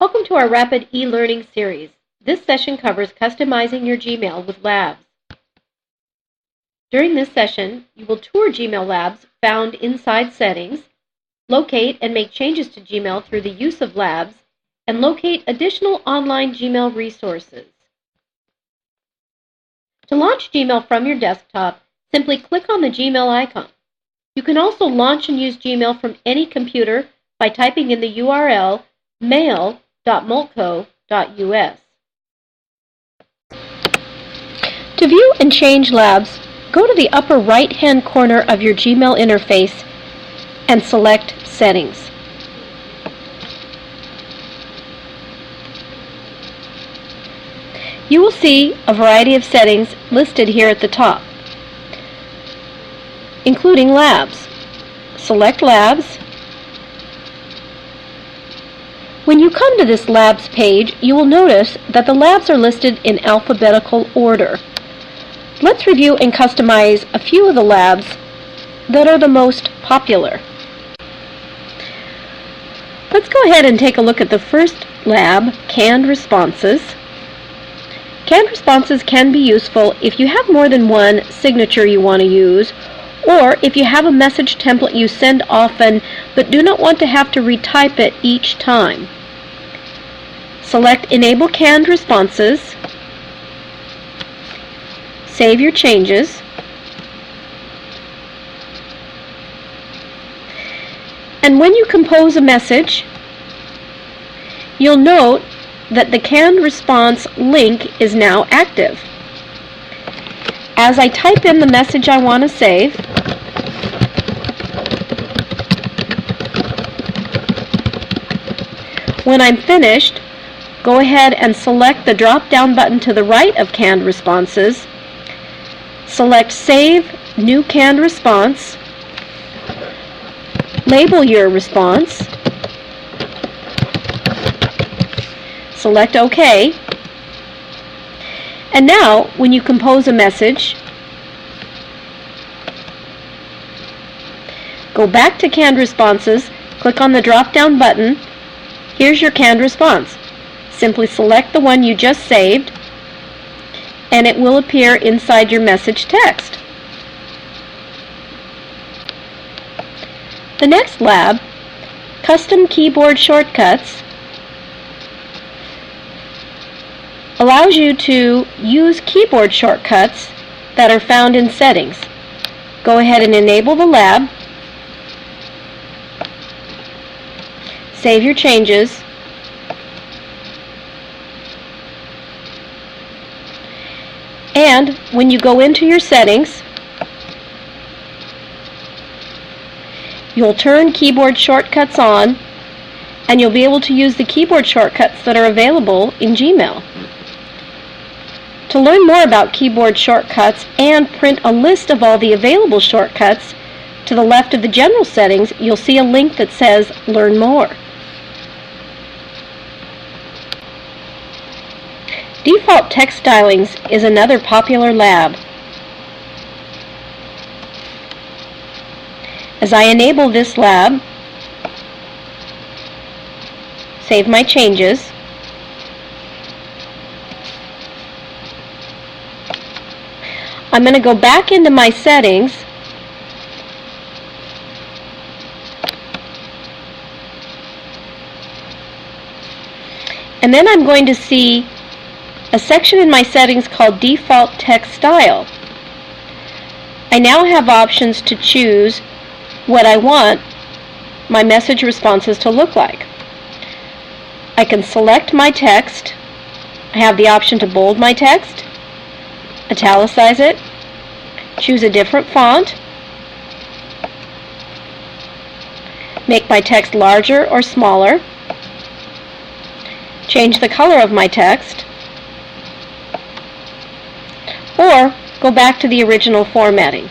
Welcome to our Rapid e-learning series. This session covers customizing your Gmail with labs. During this session, you will tour Gmail labs found inside Settings, locate and make changes to Gmail through the use of labs, and locate additional online Gmail resources. To launch Gmail from your desktop, simply click on the Gmail icon. You can also launch and use Gmail from any computer by typing in the URL mail.mulco.us. To view and change labs, go to the upper right-hand corner of your Gmail interface and select Settings. You will see a variety of settings listed here at the top, including labs. Select Labs. When you come to this Labs page, you will notice that the labs are listed in alphabetical order. Let's review and customize a few of the labs that are the most popular. Let's go ahead and take a look at the first lab, Canned Responses. Canned responses can be useful if you have more than one signature you want to use, or if you have a message template you send often but do not want to have to retype it each time. Select Enable Canned Responses. Save your changes. And when you compose a message, you'll note that the canned response link is now active. As I type in the message I want to save, when I'm finished, go ahead and select the drop-down button to the right of Canned Responses. Select Save New Canned Response. Label your response. Select OK. And now, when you compose a message, go back to Canned Responses, click on the drop-down button. Here's your canned response. Simply select the one you just saved, and it will appear inside your message text. The next lab, Custom Keyboard Shortcuts, allows you to use keyboard shortcuts that are found in Settings. Go ahead and enable the lab. Save your changes. And when you go into your settings, you'll turn keyboard shortcuts on, and you'll be able to use the keyboard shortcuts that are available in Gmail. To learn more about keyboard shortcuts and print a list of all the available shortcuts, to the left of the General Settings, you'll see a link that says Learn More. Default text stylings is another popular lab. As I enable this lab, save my changes, I'm going to go back into my settings and then I'm going to see a section in my settings called Default Text Style. I now have options to choose what I want my message responses to look like. I can select my text. I have the option to bold my text, italicize it, choose a different font, make my text larger or smaller, change the color of my text, or go back to the original formatting.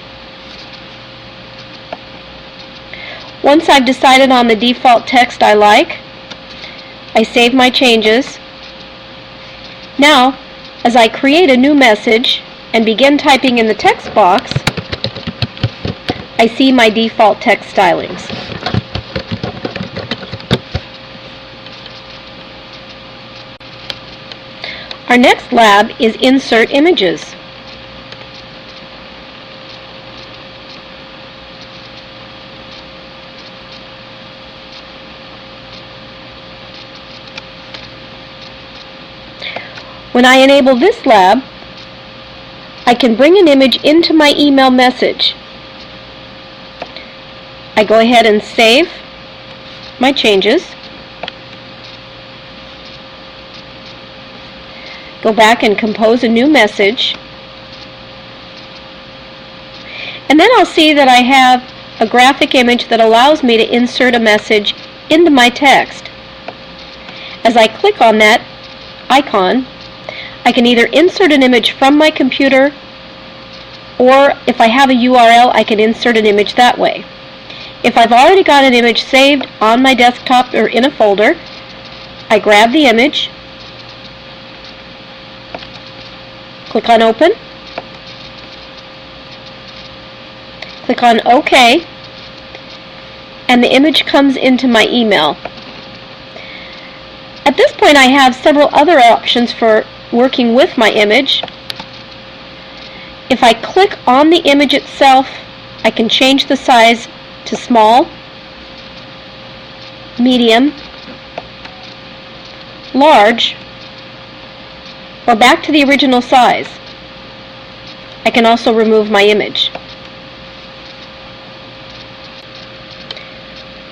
Once I've decided on the default text I like, I save my changes. Now, as I create a new message and begin typing in the text box, I see my default text stylings. Our next lab is Insert Images. When I enable this lab, I can bring an image into my email message. I go ahead and save my changes. Go back and compose a new message. And then I'll see that I have a graphic image that allows me to insert a message into my text. As I click on that icon, I can either insert an image from my computer, or if I have a URL, I can insert an image that way. If I've already got an image saved on my desktop or in a folder, I grab the image, click on Open, click on OK, and the image comes into my email. At this point, I have several other options for working with my image. If I click on the image itself, I can change the size to small, medium, large, or back to the original size. I can also remove my image.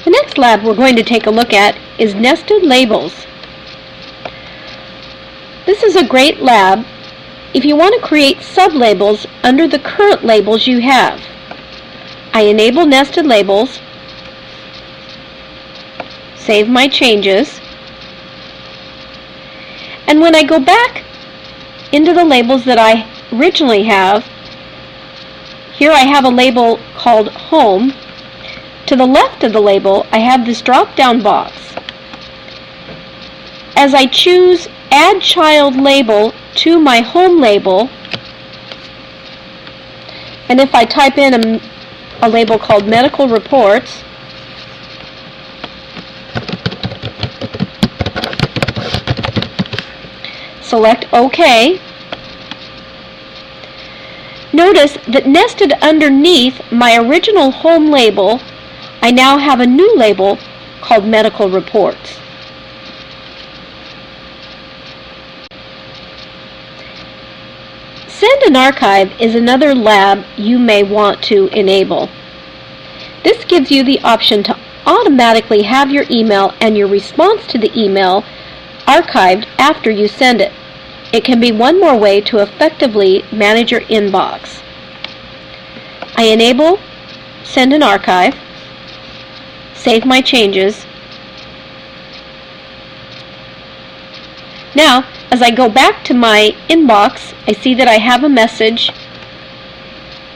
The next lab we're going to take a look at is Nested Labels. This is a great lab if you want to create sublabels under the current labels you have. I enable nested labels, save my changes, and when I go back into the labels that I originally have, here I have a label called Home. To the left of the label, I have this drop-down box. As I choose Add Child Label to my Home label, and if I type in a label called Medical Reports, select OK, notice that nested underneath my original Home label, I now have a new label called Medical Reports. Send and Archive is another lab you may want to enable. This gives you the option to automatically have your email and your response to the email archived after you send it. It can be one more way to effectively manage your inbox. I enable Send and Archive, save my changes. Now, as I go back to my inbox, I see that I have a message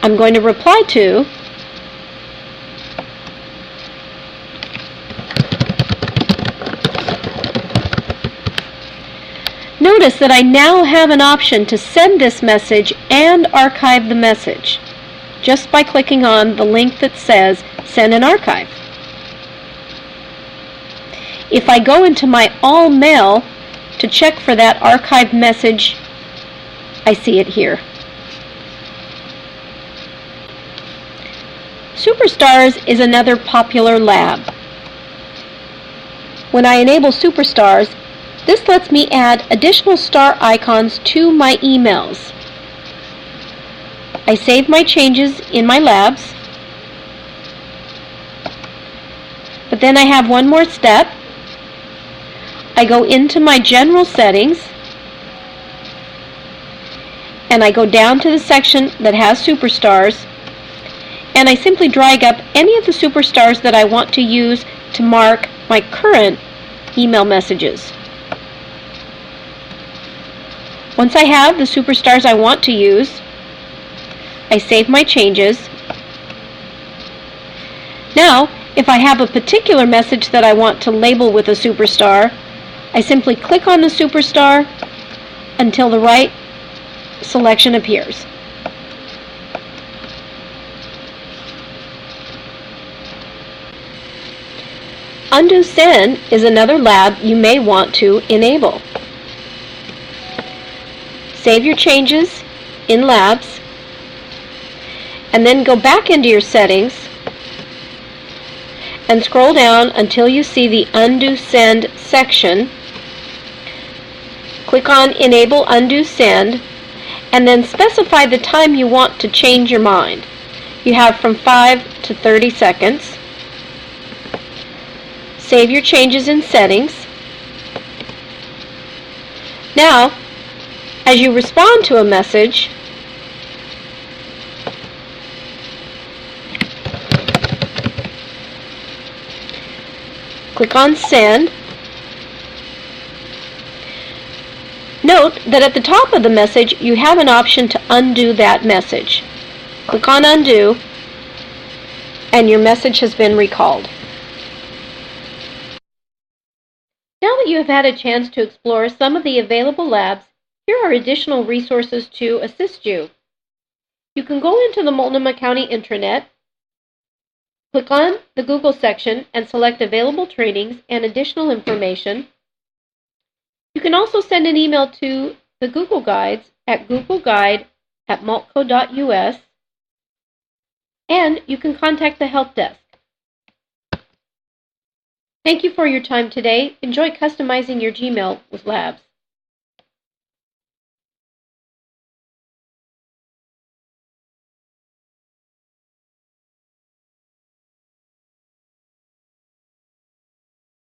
I'm going to reply to. Notice that I now have an option to send this message and archive the message just by clicking on the link that says Send and Archive. If I go into my All Mail to check for that archived message, I see it here. Superstars is another popular lab. When I enable Superstars, this lets me add additional star icons to my emails. I save my changes in my labs, but then I have one more step. I go into my general settings and I go down to the section that has superstars, and I simply drag up any of the superstars that I want to use to mark my current email messages. Once I have the superstars I want to use, I save my changes. Now, if I have a particular message that I want to label with a superstar, I simply click on the superstar until the right selection appears. Undo Send is another lab you may want to enable. Save your changes in Labs, and then go back into your settings and scroll down until you see the Undo Send section. Click on Enable Undo Send, and then specify the time you want to change your mind. You have from 5 to 30 seconds. Save your changes in Settings. Now, as you respond to a message, click on Send. Note that at the top of the message, you have an option to undo that message. Click on Undo, and your message has been recalled. Now that you have had a chance to explore some of the available labs, here are additional resources to assist you. You can go into the Multnomah County intranet, click on the Google section, and select available trainings and additional information. You can also send an email to the Google Guides at googleguide@maltco.us, and you can contact the help desk. Thank you for your time today. Enjoy customizing your Gmail with Labs.